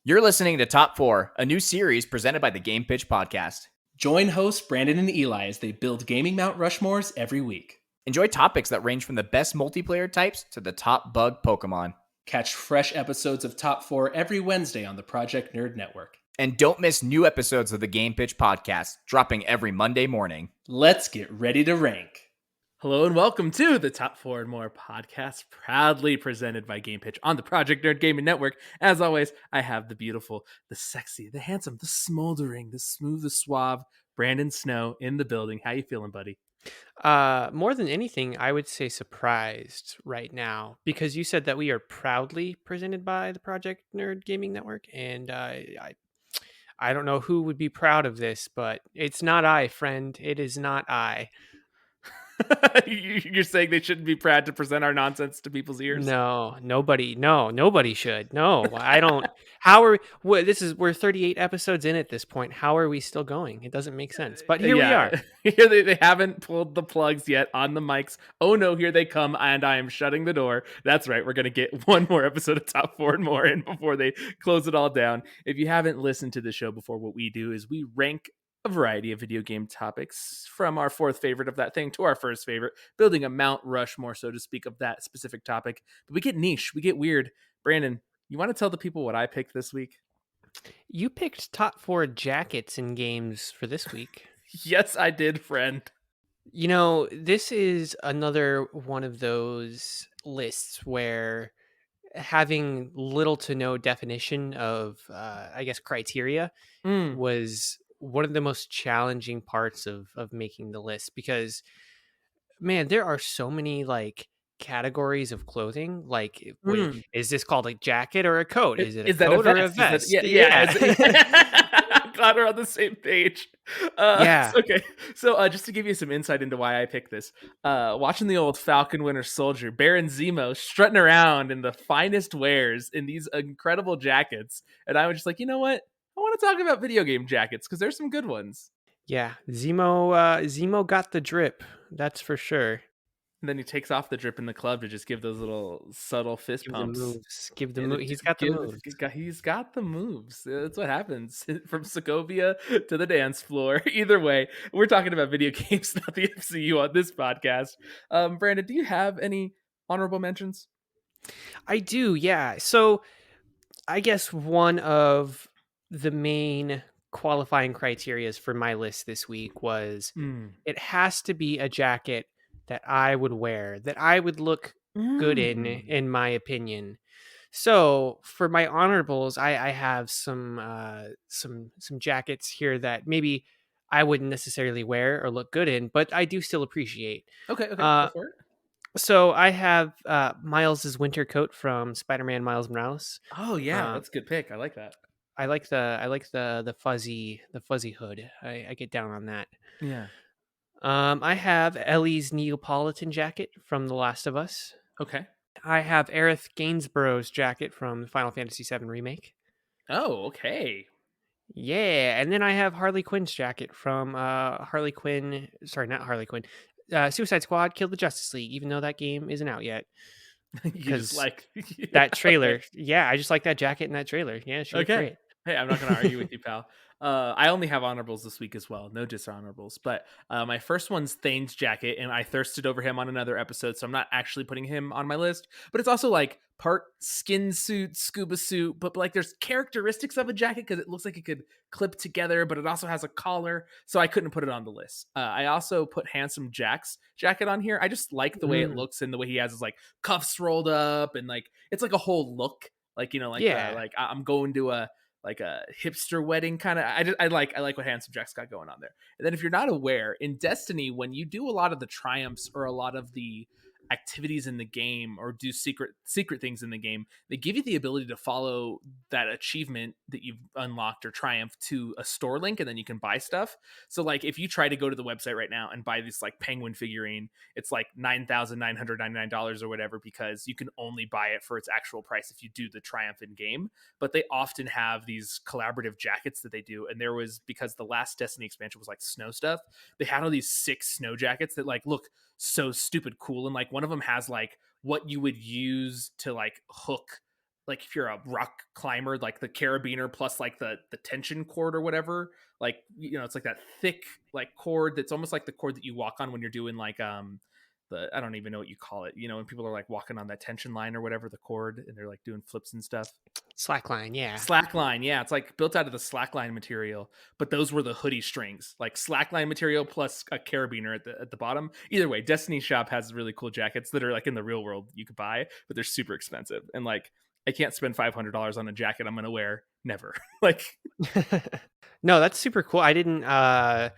You're listening to Top 4, a new series presented by the Game Pitch Podcast. Join hosts Brandon and Eli as they build gaming Mount Rushmores every week. Enjoy topics that range from the best multiplayer types to the top bug Pokemon. Catch fresh episodes of Top 4 every Wednesday on the Project Nerd Network. And don't miss new episodes of the Game Pitch Podcast, dropping every Monday morning. Let's get ready to rank. Hello and welcome to the Top 4 and More podcast, proudly presented by Game Pitch on the Project Nerd Gaming Network. As always, I have the beautiful, the sexy, the handsome, the smoldering, the smooth, the suave Brandon Snow in the building. How you feeling, buddy? More than anything, I would say surprised right now because you said that we are proudly presented by the Project Nerd Gaming Network, and I don't know who would be proud of this, but it's not I, friend. It is not I. You're saying they shouldn't be proud to present our nonsense to people's ears? No, nobody should. No, I don't. How are we're 38 episodes in at this point. How are we still going? It doesn't make sense. But here we are. Here they haven't pulled the plugs yet on the mics. Oh no, here they come, and I am shutting the door. That's right. We're gonna get one more episode of Top 4 and More in before they close it all down. If you haven't listened to the show before, what we do is we rank a variety of video game topics, from our fourth favorite of that thing to our first favorite, building a Mount Rushmore, so to speak, of that specific topic. But we get niche, we get weird. Brandon, you want to tell the people what I picked this week? You picked top 4 jackets in games for this week. Yes, I did, friend. You know, this is another one of those lists where having little to no definition of, criteria was one of the most challenging parts of making the list, because man, there are so many like categories of clothing. Like, wait, is this called a jacket or a coat? Is it a coat or a vest? Glad we're on the same page. Okay. So just to give you some insight into why I picked this, watching the old Falcon Winter Soldier, Baron Zemo strutting around in the finest wares in these incredible jackets, and I was just like, you know what? I want to talk about video game jackets because there's some good ones. Yeah, Zemo got the drip. That's for sure. And then he takes off the drip in the club to just give those little subtle fist pumps. Give the moves. He's got the moves. He's got the moves. That's what happens from Sokovia to the dance floor. Either way, we're talking about video games, not the FCU on this podcast. Brandon, do you have any honorable mentions? I do, yeah. So I guess one of the main qualifying criterias for my list this week was it has to be a jacket that I would wear, that I would look good in my opinion. So for my honorables, I have some jackets here that maybe I wouldn't necessarily wear or look good in, but I do still appreciate. Okay, go for it. So I have Miles's winter coat from Spider-Man Miles Morales. Oh yeah, that's a good pick. I like that. I like the fuzzy hood. I get down on that. Yeah. I have Ellie's Neapolitan jacket from The Last of Us. Okay. I have Aerith Gainsborough's jacket from Final Fantasy VII Remake. Oh, okay. Yeah, and then I have Harley Quinn's jacket from Suicide Squad Kill the Justice League, even though that game isn't out yet. Because like that trailer. Yeah, I just like that jacket in that trailer. Yeah, she looked great. Hey, I'm not going to argue with you, pal. I only have honorables this week as well. No dishonorables. But my first one's Thane's jacket, and I thirsted over him on another episode, so I'm not actually putting him on my list. But it's also like part skin suit, scuba suit, but like there's characteristics of a jacket because it looks like it could clip together, but it also has a collar, so I couldn't put it on the list. I also put Handsome Jack's jacket on here. I just like the way it looks and the way he has his like cuffs rolled up, and like it's like a whole look. Like, you know, like like I'm going to a hipster wedding kind of. I like what Handsome Jack's got going on there. And then if you're not aware, in Destiny, when you do a lot of the triumphs or a lot of the activities in the game or do secret things in the game, they give you the ability to follow that achievement that you've unlocked or triumph to a store link, and then you can buy stuff. So like if you try to go to the website right now and buy this like penguin figurine, it's like $9,999 or whatever, because you can only buy it for its actual price if you do the triumph in game. But they often have these collaborative jackets that they do, and there was, because the last Destiny expansion was like snow stuff, they had all these 6 snow jackets that like look so stupid cool, and like one of them has like what you would use to like hook like if you're a rock climber, like the carabiner plus like the tension cord or whatever, like, you know, it's like that thick like cord that's almost like the cord that you walk on when you're doing like the, I don't even know what you call it, you know, when people are like walking on that tension line or whatever, the cord, and they're like doing flips and stuff. Slackline, yeah. Slackline, yeah, it's like built out of the slackline material, but those were the hoodie strings, like slackline material plus a carabiner at the bottom. Either way, Destiny Shop has really cool jackets that are like in the real world you could buy, but they're super expensive. And like, I can't spend $500 on a jacket I'm gonna wear, never. Like, No, that's super cool. I didn't I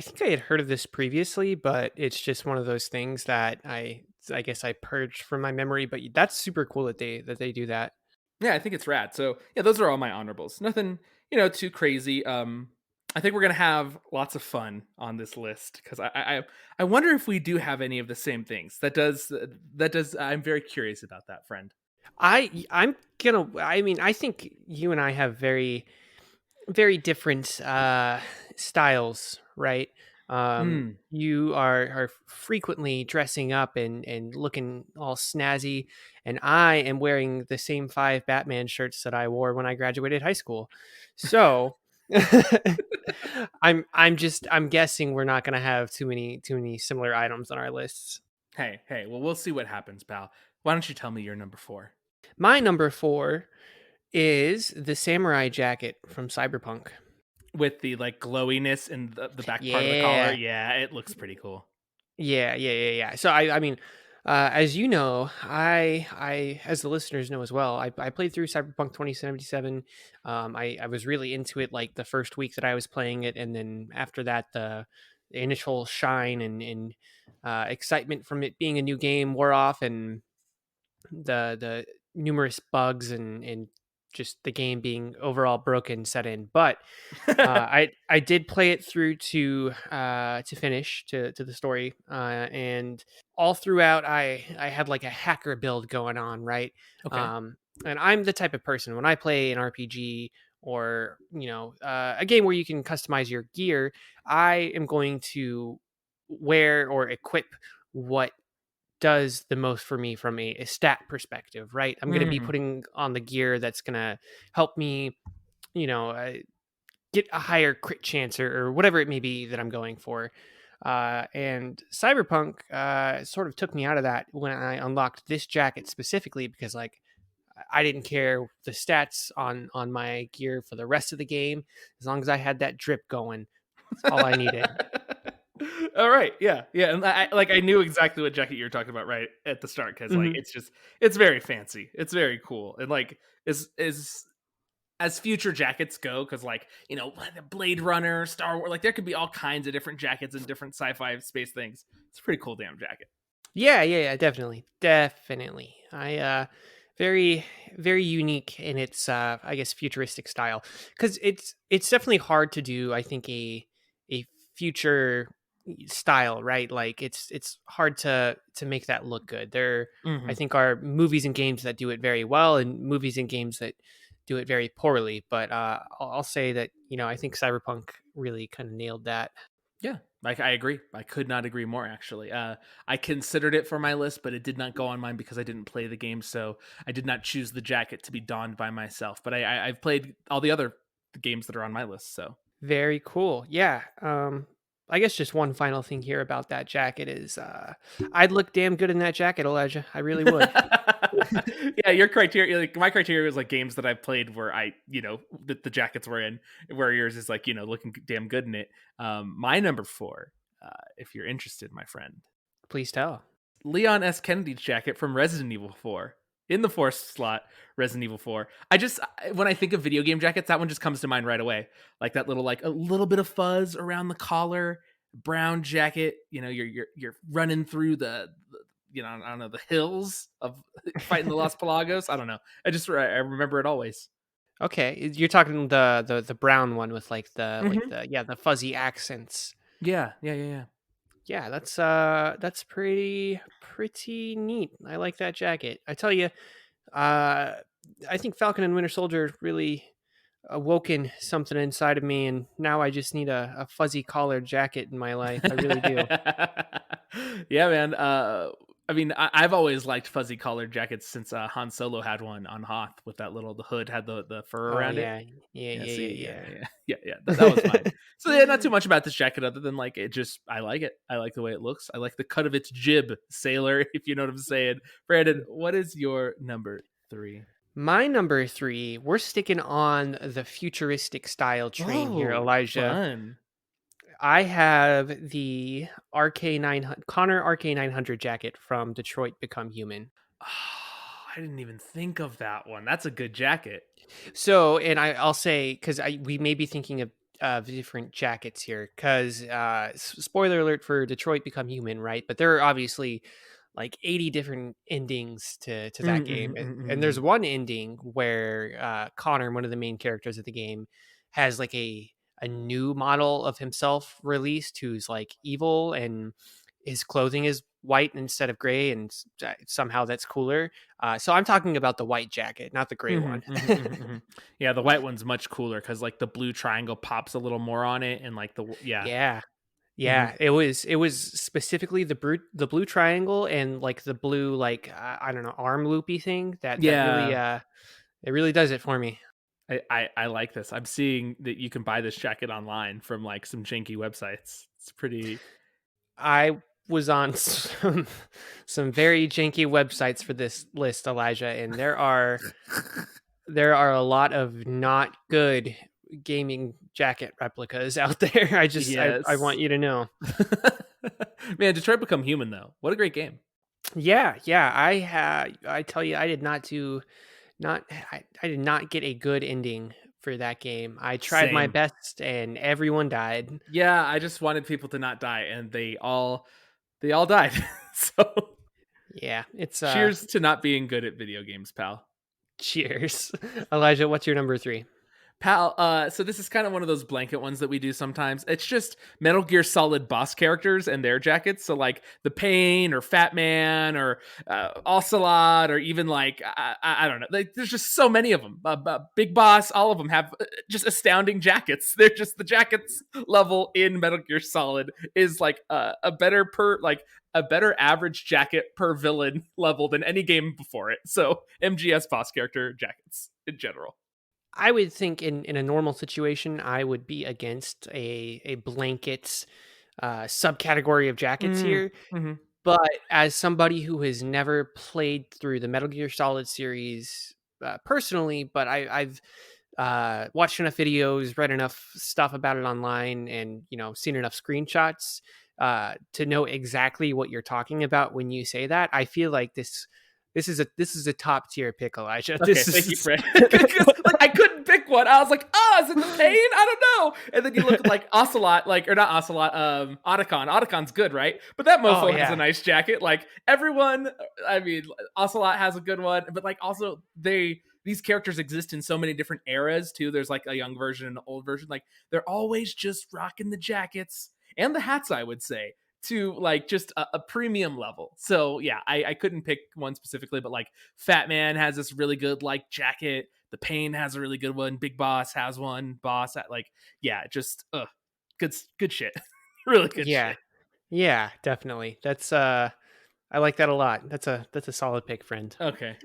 think I had heard of this previously, but it's just one of those things that I guess I purged from my memory, but that's super cool that they do that. yeah, I think it's rad. So yeah, those are all my honorables. Nothing, you know, too crazy. I think we're gonna have lots of fun on this list because I wonder if we do have any of the same things. That does. I'm very curious about that, friend. I mean, I think you and I have very different styles, right? Mm. You are frequently dressing up and looking all snazzy, and I am wearing the same 5 Batman shirts that I wore when I graduated high school. So I'm guessing we're not gonna have too many similar items on our lists. Hey. Well, we'll see what happens, pal. Why don't you tell me your number 4? My number 4 is the samurai jacket from Cyberpunk. With the like glowiness in the back part of the collar. Yeah. Yeah, it looks pretty cool. Yeah. So I mean, as you know, as the listeners know as well, I played through Cyberpunk 2077. I was really into it like the first week that I was playing it, and then after that, the initial shine and excitement from it being a new game wore off, and the numerous bugs and just the game being overall broken set in. But I did play it through to finish to the story, and all throughout I had like a hacker build going on, right? Okay. And I'm the type of person when I play an RPG or a game where you can customize your gear, I am going to wear or equip what does the most for me from a stat perspective, right? I'm going to be Mm. putting on the gear that's going to help me, you know, uh, get a higher crit chance or whatever it may be that I'm going for. And Cyberpunk sort of took me out of that when I unlocked this jacket specifically because, like, I didn't care the stats on my gear for the rest of the game as long as I had that drip going. That's all I needed. All right, yeah, and I knew exactly what jacket you were talking about right at the start because like Mhm. it's very fancy, it's very cool, and like is as future jackets go, because like, you know, the Blade Runner, Star Wars, like there could be all kinds of different jackets and different sci-fi space things. It's a pretty cool damn jacket. Yeah, definitely. Very, very unique in its, I guess, futuristic style because it's definitely hard to do. I think a future style, right? Like it's hard to make that look good. There, I Hmm. think, are movies and games that do it very well, and movies and games that do it very poorly. But I'll say that I think Cyberpunk really kind of nailed that. Yeah, like I agree. I could not agree more. Actually, I considered it for my list, but it did not go on mine because I didn't play the game, so I did not choose the jacket to be donned by myself. But I've played all the other games that are on my list. So Very cool. Yeah. I guess just one final thing here about that jacket is I'd look damn good in that jacket, Elijah. I really would. yeah, your criteria, like my criteria was like games that I've played where I, you know, the jackets were in, where yours is like, you know, looking damn good in it. My number 4, if you're interested, my friend, Please tell. Leon S. Kennedy's jacket from Resident Evil 4. In the 4th slot, Resident Evil 4. When I think of video game jackets, that one just comes to mind right away. Like that little, like a little bit of fuzz around the collar, brown jacket. You know, you're running through the you know, I don't know, the hills of fighting the Los Pelagos. I don't know. I remember it always. Okay, you're talking the brown one with like Hmm. the fuzzy accents. Yeah. Yeah, that's pretty neat. I like that jacket. I tell you, uh, I think Falcon and Winter Soldier really awoken something inside of me, and now I just need a fuzzy collared jacket in my life. I really do. Yeah, man. I mean, I've always liked fuzzy collared jackets since Han Solo had one on Hoth with that the hood had the fur Oh around it. yeah, yeah, Yeah, yeah, see, yeah, that was mine. yeah. So yeah, not too much about this jacket other than like I like it. I like the way it looks. I like the cut of its jib, sailor, if you know what I'm saying. Brandon, what is your number 3? My number 3, we're sticking on the futuristic style train here, Oh, Elijah. fun. I have the RK900 Connor RK900 jacket from Detroit Become Human. Oh, I didn't even think of that one. That's a good jacket. So, and I'll say because we may be thinking of different jackets here. Because spoiler alert for Detroit Become Human, right? But there are obviously like 80 different endings to that game, and there's one ending where Connor, one of the main characters of the game, has like a new model of himself released who's like evil, and his clothing is white instead of gray, and somehow that's cooler. So I'm talking about the white jacket, not the gray one. Yeah, the white one's much cooler because like the blue triangle pops a little more on it, and like Yeah. Mhm. Yeah, it was specifically the blue triangle and like the blue like I don't know, arm loopy thing that really Yeah. it really does it for me. I like this. I'm seeing that you can buy this jacket online from like some janky websites. It's pretty. I was on some very janky websites for this list, Elijah, and there are a lot of not good gaming jacket replicas out there. I Yes. want you to know. Man, Detroit Become Human though. What a great game. Yeah, yeah. I tell you, I did not do not I did not get a good ending for that game. I tried my Same. best and everyone died. Yeah, I just wanted people to not die, and they all died. So Yeah, it's cheers to not being good at video games, pal. cheers. Elijah, what's your number 3? Pal, so this is kind of one of those blanket ones that we do sometimes. It's just Metal Gear Solid boss characters and their jackets. So like the Pain or Fat Man or Ocelot or even like I don't know. Like, there's just so many of them. Big Boss, all of them have just astounding jackets. They're just the jackets level in Metal Gear Solid is like a better average jacket per villain level than any game before it. So MGS boss character jackets in general. I would think in a normal situation, I would be against a blanket subcategory of jackets here. Mm-hmm. But as somebody who has never played through the Metal Gear Solid series personally, but I've watched enough videos, read enough stuff about it online, and seen enough screenshots to know exactly what you're talking about when you say that. I feel like this is a top tier pick, Elijah. Okay, This thank you, is Fred. Like I couldn't pick one. I was like, oh, is it the Pain? I don't know. And then you look at like Ocelot, like or not Ocelot, Otacon. Otacon's good, right? But that oh mofo has a yeah, nice jacket. Like everyone, I mean, Ocelot has a good one, but like also these characters exist in so many different eras too. There's like a young version and an old version. Like they're always just rocking the jackets and the hats, I would say, to like just a premium level. So yeah, I couldn't pick one specifically, but like Fat Man has this really good like jacket. The Pain has a really good one. Big Boss has one. Boss like yeah, just good shit. Really good yeah, shit. yeah, definitely. That's I like that a lot. That's a solid pick, friend. Okay.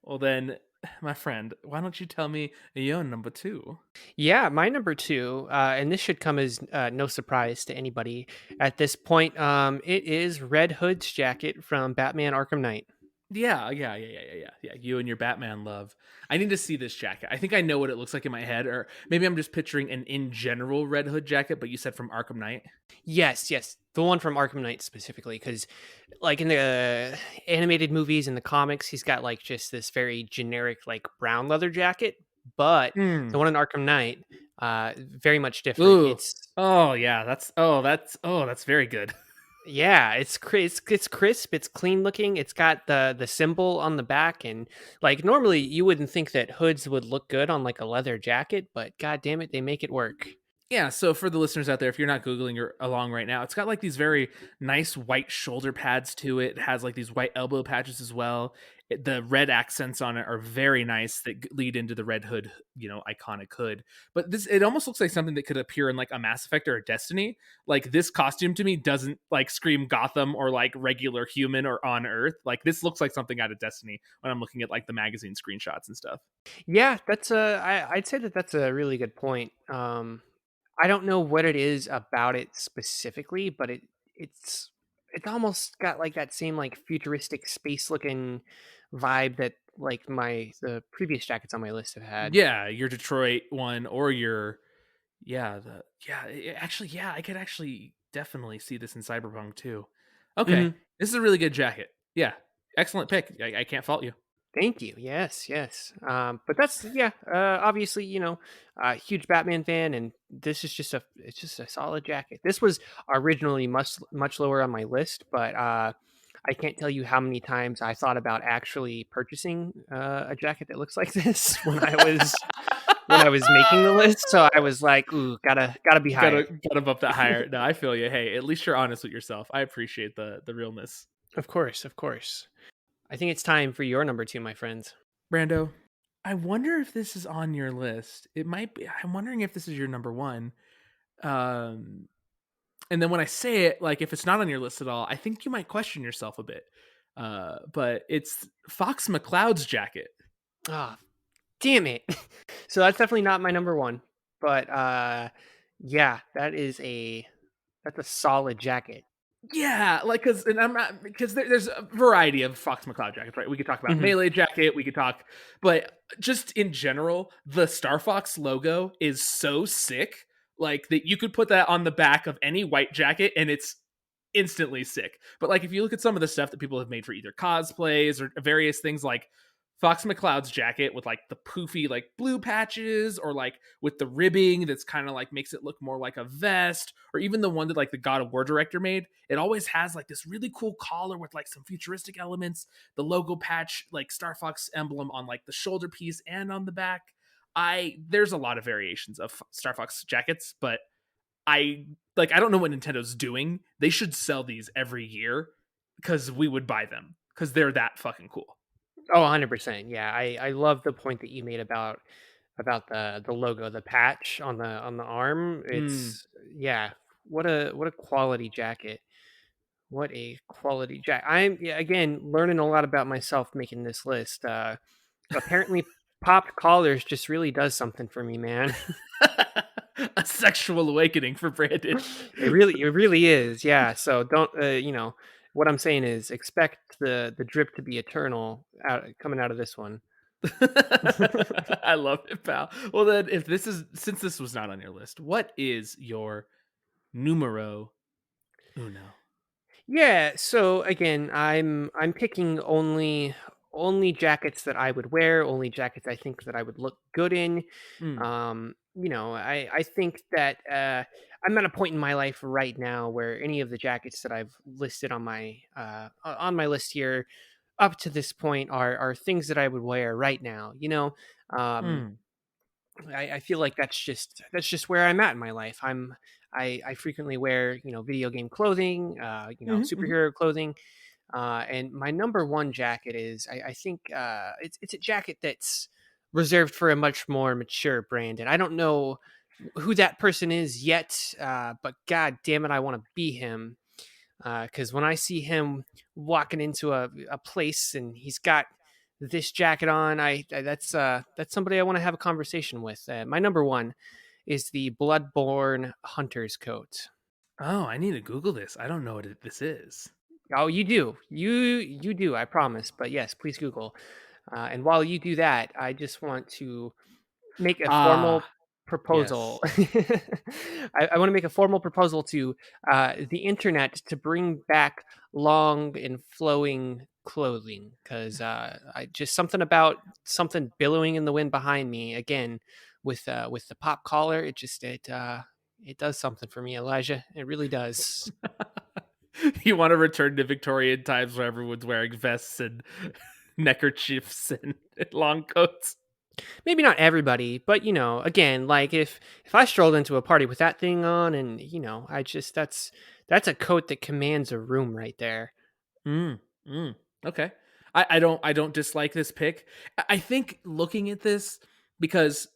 Well then, my friend, why don't you tell me your number 2? Yeah, my number 2, and this should come as no surprise to anybody at this point. It is Red Hood's jacket from Batman: Arkham Knight. Yeah. You and your Batman love. I need to see this jacket. I think I know what it looks like in my head, or maybe I'm just picturing an in general Red Hood jacket. But you said from Arkham Knight. Yes, the one from Arkham Knight specifically, because like in the animated movies and the comics, he's got like just this very generic like brown leather jacket, but the Hmm. one in Arkham Knight, very much different. Ooh. Oh yeah. That's very good. Yeah, it's crisp, it's clean looking. It's got the symbol on the back, and like normally you wouldn't think that hoods would look good on like a leather jacket, but god damn it, they make it work. Yeah, so for the listeners out there, if you're not Googling or along right now, it's got like these very nice white shoulder pads to it. It has like these white elbow patches as well. The red accents on it are very nice that lead into the red hood, iconic hood. But it almost looks like something that could appear in like a Mass Effect or a Destiny. Like this costume to me doesn't like scream Gotham or like regular human or on Earth. Like this looks like something out of Destiny when I'm looking at like the magazine screenshots and stuff. Yeah, I'd say that that's a really good point. I don't know what it is about it specifically, but it's almost got like that same like futuristic space looking vibe that like the previous jackets on my list have had. Yeah, your Detroit one or your actually I could actually definitely see this in Cyberpunk too. Okay, Mhm. this is a really good jacket. Yeah, excellent pick. I can't fault you. Thank you. Yes, yes. But that's yeah. Obviously, huge Batman fan, and this is it's just a solid jacket. This was originally much lower on my list, but I can't tell you how many times I thought about actually purchasing a jacket that looks like this when I was making the list. So I was like, ooh, gotta be higher. Gotta bump that higher. No, I feel you. Hey, at least you're honest with yourself. I appreciate the realness. Of course, of course. I think it's time for your number 2, my friends. Brando, I wonder if this is on your list. It might be. I'm wondering if this is your number 1. And then when I say it, like if it's not on your list at all, I think you might question yourself a bit. But it's Fox McCloud's jacket. Ah, damn it. So that's definitely not my number 1. But yeah, that's a solid jacket. Yeah, like because there's a variety of Fox McCloud jackets, right? We could talk about Mhm. Melee jacket, but just in general, the Star Fox logo is so sick, like that you could put that on the back of any white jacket and it's instantly sick. But like if you look at some of the stuff that people have made for either cosplays or various things like Fox McCloud's jacket with like the poofy like blue patches or like with the ribbing that's kind of like makes it look more like a vest, or even the one that like the God of War director made, it always has like this really cool collar with like some futuristic elements, the logo patch like Star Fox emblem on like the shoulder piece and on the back. There's a lot of variations of Star Fox jackets, but I don't know what Nintendo's doing. They should sell these every year because we would buy them because they're that fucking cool. Oh, 100%. Yeah, I love the point that you made about the logo, the patch on the arm. Mm. It's yeah, what a quality jacket. What a quality jacket. I'm yeah, again learning a lot about myself making this list. Apparently popped collars just really does something for me, man. A sexual awakening for Brandon. It really is. Yeah. So don't what I'm saying is expect the drip to be eternal coming out of this one. I love it, pal. Well, then, since this was not on your list, what is your numero uno? Yeah, so again, I'm picking only jackets that I would wear, only jackets I think that I would look good in. Mm. I think that I'm at a point in my life right now where any of the jackets that I've listed on my list here up to this point are things that I would wear right now. Um, Mm. I feel like that's just where I'm at in my life. I frequently wear video game clothing, Hmm. Hmm. superhero clothing, and my number 1 jacket is I think it's a jacket that's reserved for a much more mature brand, and I don't know who that person is yet, but god damn it, I want to be him. Because when I see him walking into a place and he's got this jacket on, that's somebody I want to have a conversation with. My number 1 is the Bloodborne Hunter's coat. Oh, I need to Google this. I don't know what this is. Oh, you do, you do. I promise. But yes, please Google. And while you do that, I just want to make a Ah, formal proposal. yes. I want to make a formal proposal to the internet to bring back long and flowing clothing because I just something about something billowing in the wind behind me again with the pop collar. It does something for me, Elijah. It really does. You want to return to Victorian times where everyone's wearing vests and neckerchiefs and long coats? Maybe not everybody, but again, like if I strolled into a party with that thing on, and I just that's a coat that commands a room right there. Mm, okay. I don't dislike this pick. I think looking at this, because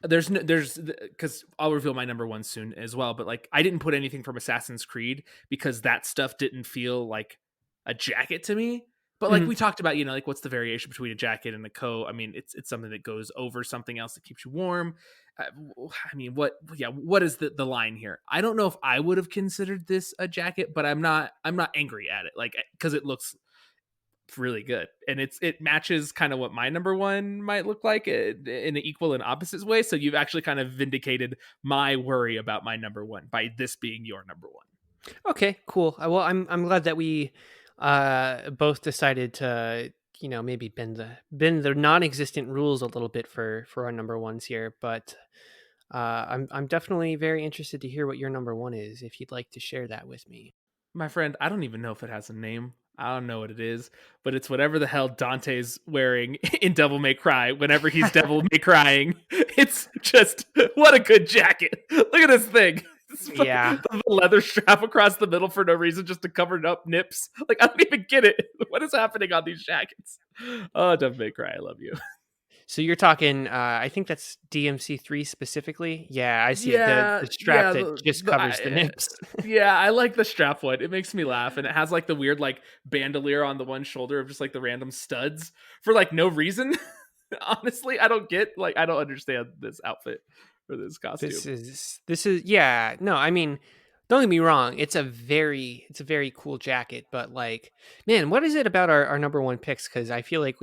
because I'll reveal my number one soon as well, but like I didn't put anything from Assassin's Creed because that stuff didn't feel like a jacket to me. But like Mhm. we talked about, like what's the variation between a jacket and a coat? I mean, it's something that goes over something else that keeps you warm. I mean, what is the line here? I don't know if I would have considered this a jacket, but I'm not angry at it, like, because it looks really good, and it matches kind of what my number one might look like in an equal and opposite way. So you've actually kind of vindicated my worry about my number one by this being your number one. Okay, cool. Well, I'm glad that we both decided to, maybe bend the non-existent rules a little bit for our number ones here. But I'm definitely very interested to hear what your number one is, if you'd like to share that with me. My friend, I don't even know if it has a name. I don't know what it is, but it's whatever the hell Dante's wearing in Devil May Cry whenever he's Devil May Crying. It's just, what a good jacket. Look at this thing. It's Yeah. the leather strap across the middle for no reason, just to cover up nips. Like, I don't even get it. What is happening on these jackets? Oh, Devil May Cry, I love you. So you're talking, I think that's DMC3 specifically. Yeah, I see it. The Yeah, the strap yeah, that just covers the nips. yeah, I like the strap one. It makes me laugh, and it has like the weird like bandolier on the one shoulder of just like the random studs for like no reason. Honestly, I don't understand this outfit or this costume. This is yeah, no, I mean, don't get me wrong, it's a very cool jacket, but like, man, what is it about our number one picks? Because I feel like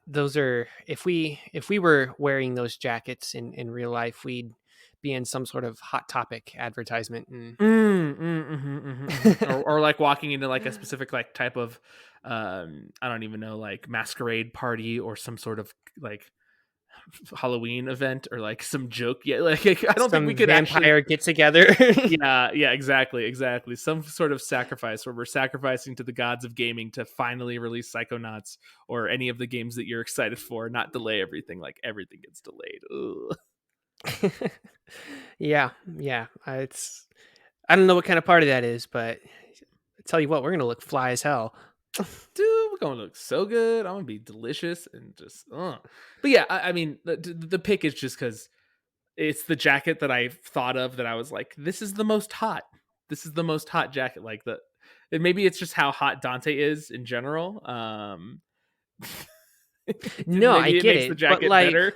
those are, if we were wearing those jackets in real life, we'd be in some sort of Hot Topic advertisement. And Or like walking into like a specific like type of I don't even know, like masquerade party or some sort of like Halloween event or like some joke. Yeah, like I don't think we some could actually. vampire get together. Yeah, exactly. Some sort of sacrifice where we're sacrificing to the gods of gaming to finally release Psychonauts or any of the games that you're excited for, not delay everything. Like everything gets delayed. Ugh. Yeah. I don't know what kind of party that is, but I tell you what, we're gonna look fly as hell. Dude, we're gonna look so good. I'm gonna be delicious and just. But yeah, I mean, the pick is just because it's the jacket that I thought of that I was like, this is the most hot. This is the most hot jacket. Like and maybe it's just how hot Dante is in general. No, I Maybe it get makes the it, but jacket like, better.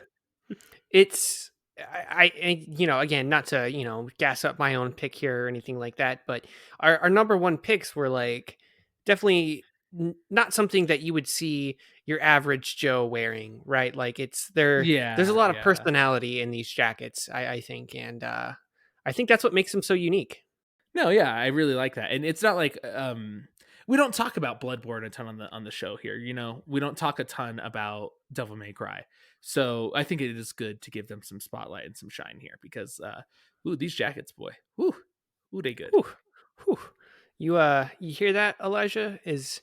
it's again, not to gas up my own pick here or anything like that, but our number one picks were like definitely not something that you would see your average Joe wearing, right? Like, there's a Yeah, lot of yeah. personality in these jackets, I think, and I think that's what makes them so unique. No, yeah, I really like that. And it's not like we don't talk about Bloodborne a ton on the show here, We don't talk a ton about Devil May Cry. So I think it is good to give them some spotlight and some shine here because ooh, these jackets, boy. Ooh, they good. Whew, whew. You hear that, Elijah? Is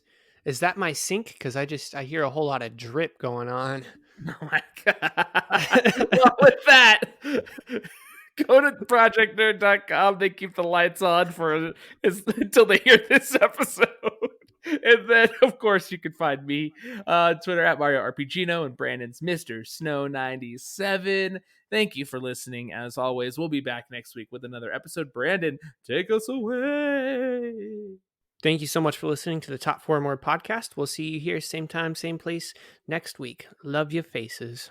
that my sink? Because I hear a whole lot of drip going on. Oh my god. Well, with that, go to projectnerd.com. They keep the lights on until they hear this episode. And then, of course, you can find me on Twitter at Mario RPGino and Brandon's Mr. Snow 97. Thank you for listening. As always, we'll be back next week with another episode. Brandon, take us away. Thank you so much for listening to the Top 4 More podcast. We'll see you here, same time, same place next week. Love your faces.